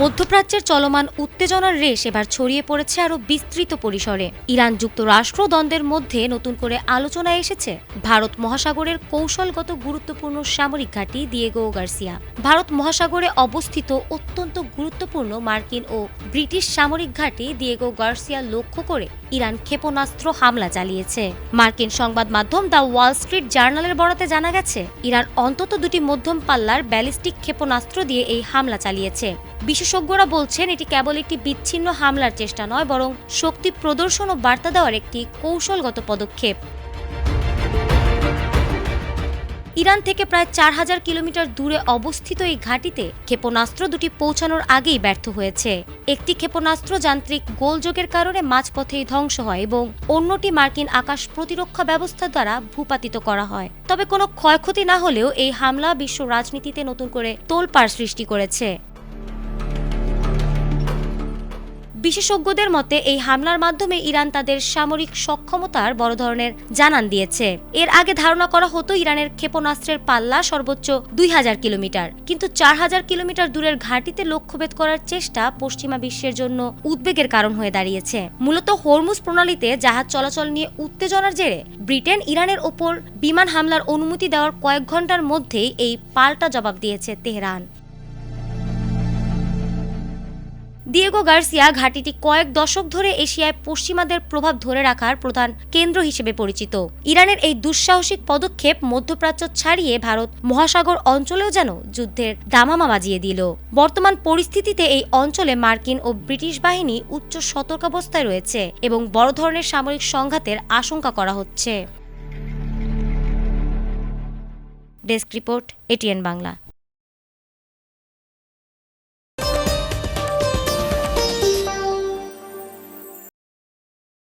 মধ্যপ্রাচ্যের চলমান উত্তেজনার রেশ এবার ছড়িয়ে পড়েছে আরও বিস্তৃত পরিসরে। ইরান যুক্তরাষ্ট্র দ্বন্দ্বের মধ্যে নতুন করে আলোচনায় এসেছে ভারত মহাসাগরের কৌশলগত গুরুত্বপূর্ণ সামরিক ঘাঁটি দিয়েগো গার্সিয়া। ভারত মহাসাগরে অবস্থিত অত্যন্ত গুরুত্বপূর্ণ মার্কিন ও ব্রিটিশ সামরিক ঘাঁটি দিয়েগো গার্সিয়া লক্ষ্য করে ইরান ক্ষেপণাস্ত্র হামলা চালিয়েছে। মার্কিন সংবাদ মাধ্যম দ্য ওয়াল স্ট্রিট জার্নালের বরাতে জানা গেছে, ইরান অন্তত দুটি মধ্যম পাল্লার ব্যালিস্টিক ক্ষেপণাস্ত্র দিয়ে এই হামলা চালিয়েছে। বিশেষজ্ঞরা বলছেন, এটি কেবল একটি বিচ্ছিন্ন হামলার চেষ্টা নয়, বরং শক্তি প্রদর্শন ও বার্তা দেওয়ার একটি কৌশলগত পদক্ষেপ। ইরান থেকে প্রায় 4000 কিলোমিটার দূরে অবস্থিত এই ঘাঁটিতে ক্ষেপণাস্ত্র দুটি পৌঁছানোর আগেই ব্যর্থ হয়েছে। একটি ক্ষেপণাস্ত্র যান্ত্রিক গোলযোগের কারণে মাঝপথেই ধ্বংস হয় এবং অন্যটি মার্কিন আকাশ প্রতিরক্ষা ব্যবস্থা দ্বারা ভূপাতিত করা হয়। তবে কোনো ক্ষয়ক্ষতি না হলেও এই হামলা বিশ্ব রাজনীতিতে নতুন করে তোলপাড় সৃষ্টি করেছে। বিশেষজ্ঞদের মতে, এই হামলার মাধ্যমে ইরান তাদের সামরিক সক্ষমতার বড় ধরনের জানান দিয়েছে। এর আগে ধারণা করা হতো ইরানের ক্ষেপণাস্ত্রের পাল্লা সর্বোচ্চ 2000 কিলোমিটার, কিন্তু 4000 কিলোমিটার দূরের ঘাঁটিতে লক্ষ্যভেদ করার চেষ্টা পশ্চিমা বিশ্বের জন্য উদ্বেগের কারণ হয়ে দাঁড়িয়েছে। মূলত হরমুজ প্রণালীতে জাহাজ চলাচল নিয়ে উত্তেজনার জেরে ব্রিটেন ইরানের ওপর বিমান হামলার অনুমতি দেওয়ার কয়েক ঘন্টার মধ্যেই এই পাল্টা জবাব দিয়েছে তেহরান। দিয়েগো গার্সিয়া ঘাঁটিটি কয়েক দশক ধরে এশিয়ায় পশ্চিমাদের প্রভাব ধরে রাখার প্রধান কেন্দ্র হিসেবে পরিচিত। ইরানের এই দুঃসাহসিক পদক্ষেপ মধ্যপ্রাচ্য ছাড়িয়ে ভারত মহাসাগর অঞ্চলেও যেন যুদ্ধের দামামা বাজিয়ে দিল। বর্তমান পরিস্থিতিতে এই অঞ্চলে মার্কিন ও ব্রিটিশ বাহিনী উচ্চ সতর্কাবস্থায় রয়েছে এবং বড় ধরনের সামরিক সংঘাতের আশঙ্কা করা হচ্ছে। Desk report, ATN Bangla.